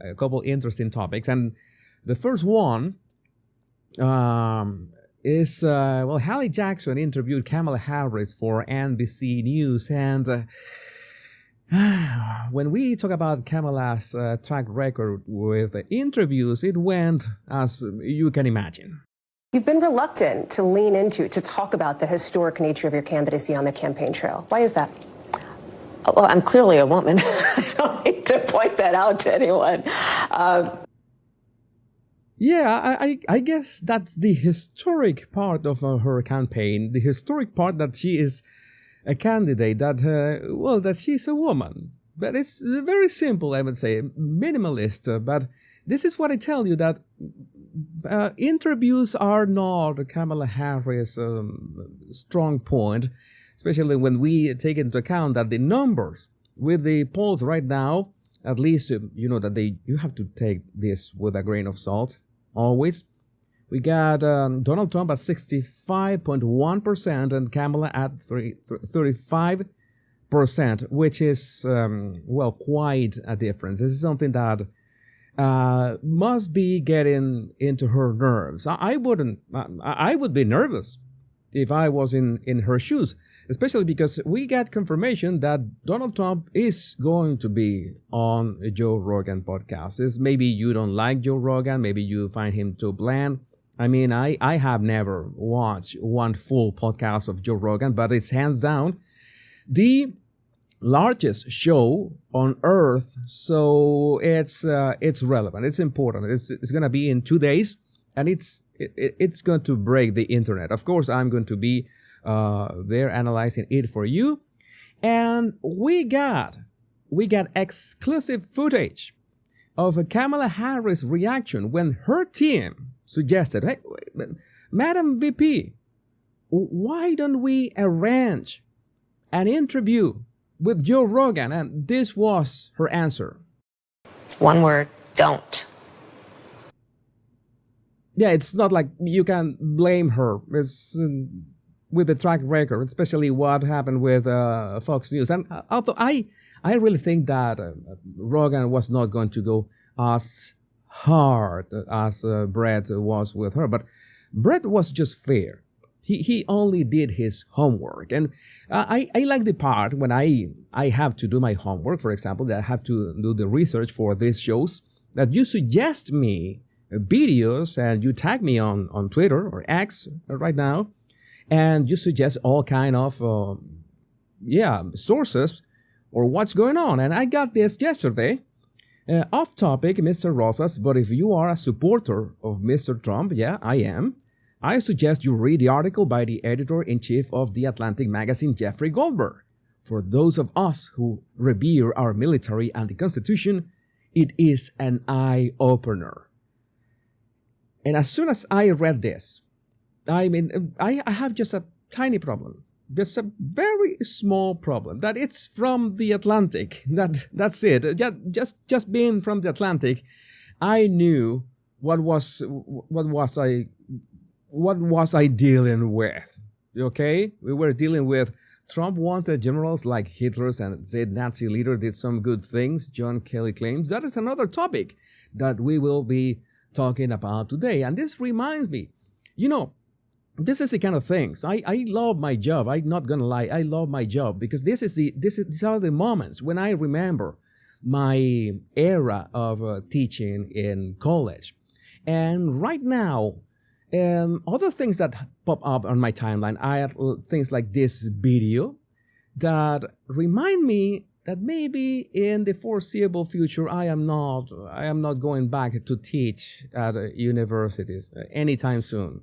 a couple interesting topics. And the first one is, Hallie Jackson interviewed Kamala Harris for NBC News. And when we talk about Kamala's track record with interviews, it went as you can imagine. You've been reluctant to lean into, to talk about the historic nature of your candidacy on the campaign trail. Why is that? Well, I'm clearly a woman. I don't need to point that out to anyone. I guess that's the historic part of her campaign. The historic part that she is a candidate, that she's a woman. But it's very simple, I would say, minimalist. But this is what I tell you, that interviews are not Kamala Harris' strong point, especially when we take into account that the numbers with the polls right now, at least you know that you have to take this with a grain of salt always. We got Donald Trump at 65.1% and Kamala at 35%, which is quite a difference. This is something that must be getting into her nerves. I would be nervous if I was in her shoes, especially because we got confirmation that Donald Trump is going to be on a Joe Rogan podcast. Maybe you don't like Joe Rogan, maybe you find him too bland. I mean, I have never watched one full podcast of Joe Rogan, but it's hands down the largest show on earth, so it's relevant, it's important. It's going to be in 2 days, and it's going to break the internet. Of course, I'm going to be there analyzing it for you, and we got exclusive footage of a Kamala Harris reaction when her team suggested, "Hey, Madam VP, why don't we arrange an interview with Joe Rogan?" And this was her answer. One word: don't. Yeah, it's not like you can blame her. It's with the track record, especially what happened with Fox News. And although I really think that Rogan was not going to go as hard as Brett was with her, but Brett was just fair. He only did his homework. And I like the part when I have to do my homework, for example, that I have to do the research for these shows, that you suggest me videos and you tag me on Twitter or X right now, and you suggest all kind of sources or what's going on. And I got this yesterday. Off topic, Mr. Rosas, but if you are a supporter of Mr. Trump, yeah, I am, I suggest you read the article by the editor-in-chief of The Atlantic magazine, Jeffrey Goldberg. For those of us who revere our military and the Constitution, it is an eye-opener. And as soon as I read this, I have just a tiny problem. Just a very small problem. That it's from The Atlantic. That's it. Just being from The Atlantic, I knew what was I dealing with. Okay, we were dealing with Trump wanted generals like Hitler and said Nazi leader did some good things. John Kelly claims that is another topic that we will be talking about today. And this reminds me, this is the kind of things. I love my job. I'm not gonna lie. I love my job because these are the moments when I remember my era of teaching in college. And right now, other things that pop up on my timeline are things like this video that remind me that maybe in the foreseeable future I am not going back to teach at universities anytime soon.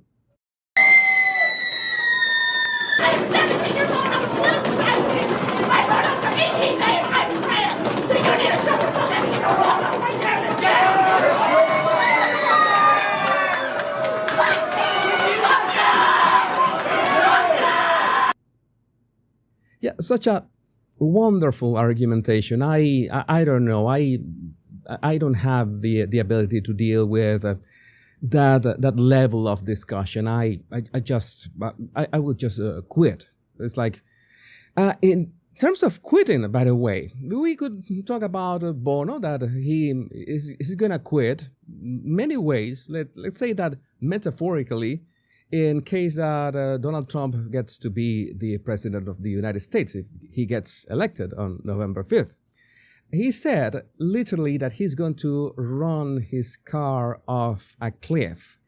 Yeah, such a wonderful argumentation. I don't know. I don't have the ability to deal with that level of discussion. I would just quit. It's like In terms of quitting, by the way, we could talk about Bono, that he is going to quit many ways. Let's say that metaphorically, in case that Donald Trump gets to be the president of the United States, if he gets elected on November 5th. He said literally that he's going to run his car off a cliff.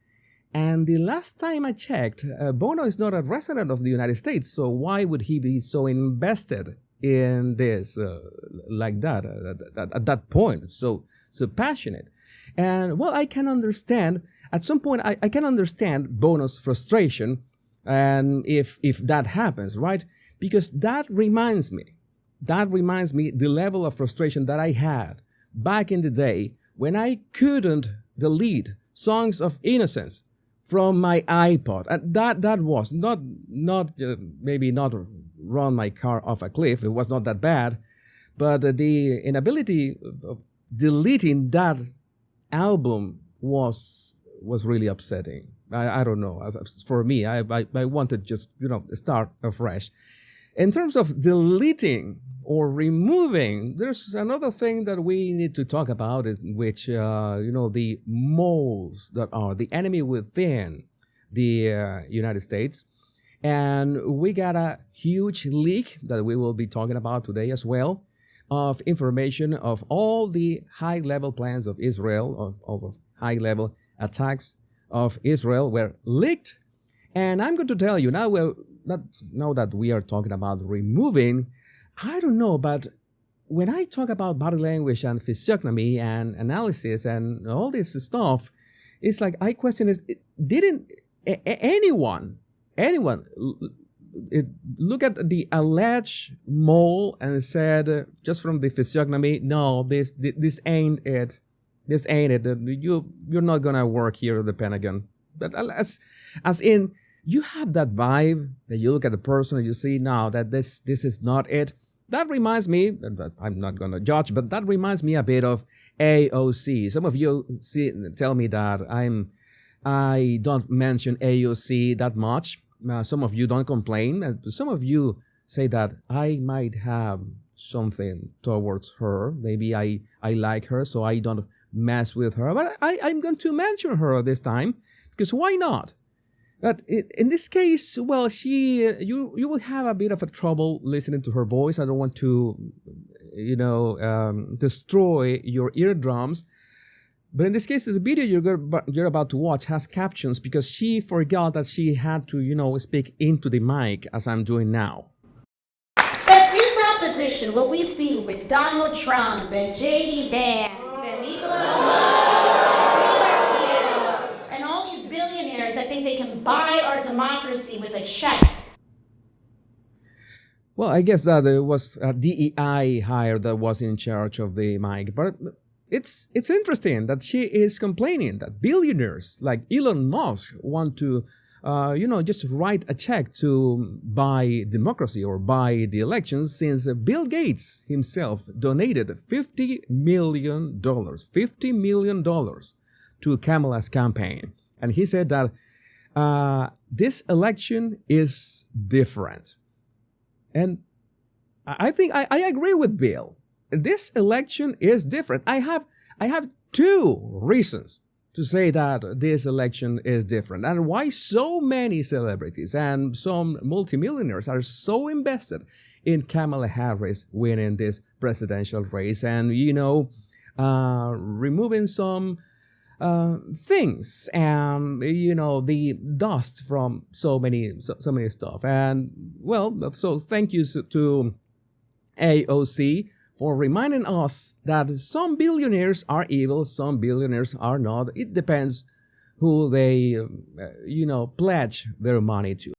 And the last time I checked, Bono is not a resident of the United States, so why would he be so invested in this like that, at that point, so passionate? And well, I can understand, at some point, I can understand Bono's frustration, and if that happens, right? Because that reminds me the level of frustration that I had back in the day when I couldn't delete Songs of Innocence from my iPod. And that was not maybe not run my car off a cliff. It was not that bad, but the inability of deleting that album was really upsetting. I don't know. For me, I wanted just start afresh. In terms of deleting or removing, there's another thing that we need to talk about, which, the moles that are the enemy within the United States. And we got a huge leak that we will be talking about today as well, of information of all the high-level plans of Israel, all the high-level attacks of Israel were leaked. And I'm going to tell you, now that we are talking about removing, I don't know, but when I talk about body language and physiognomy and analysis and all this stuff, it's like I question is, didn't anyone look at the alleged mole and said, just from the physiognomy, no, this ain't it. This ain't it. You're not gonna work here at the Pentagon. But as in, you have that vibe that you look at the person and you see now that this is not it. That reminds me, and I'm not going to judge, but that reminds me a bit of AOC. Some of you tell me that I don't mention AOC that much. Some of you don't complain, and some of you say that I might have something towards her. Maybe I like her, so I don't mess with her. But I'm going to mention her this time, because why not? But in this case, well, you will have a bit of a trouble listening to her voice. I don't want to, destroy your eardrums. But in this case, the video you're about to watch has captions because she forgot that she had to, speak into the mic as I'm doing now. But this opposition, what we see with Donald Trump and J.D. Vance and all these billionaires that think they can buy our democracy with a check. Well, I guess that it was a DEI hire that was in charge of the mic, but it's interesting that she is complaining that billionaires like Elon Musk want to, just write a check to buy democracy or buy the elections, since Bill Gates himself donated $50 million to Kamala's campaign. And he said that this election is different. And I think I agree with Bill. This election is different. I have two reasons to say that this election is different, and why so many celebrities and some multimillionaires are so invested in Kamala Harris winning this presidential race, and removing some things and the dust from so many stuff. And well, so thank you to AOC for reminding us that some billionaires are evil, some billionaires are not. It depends who they, pledge their money to.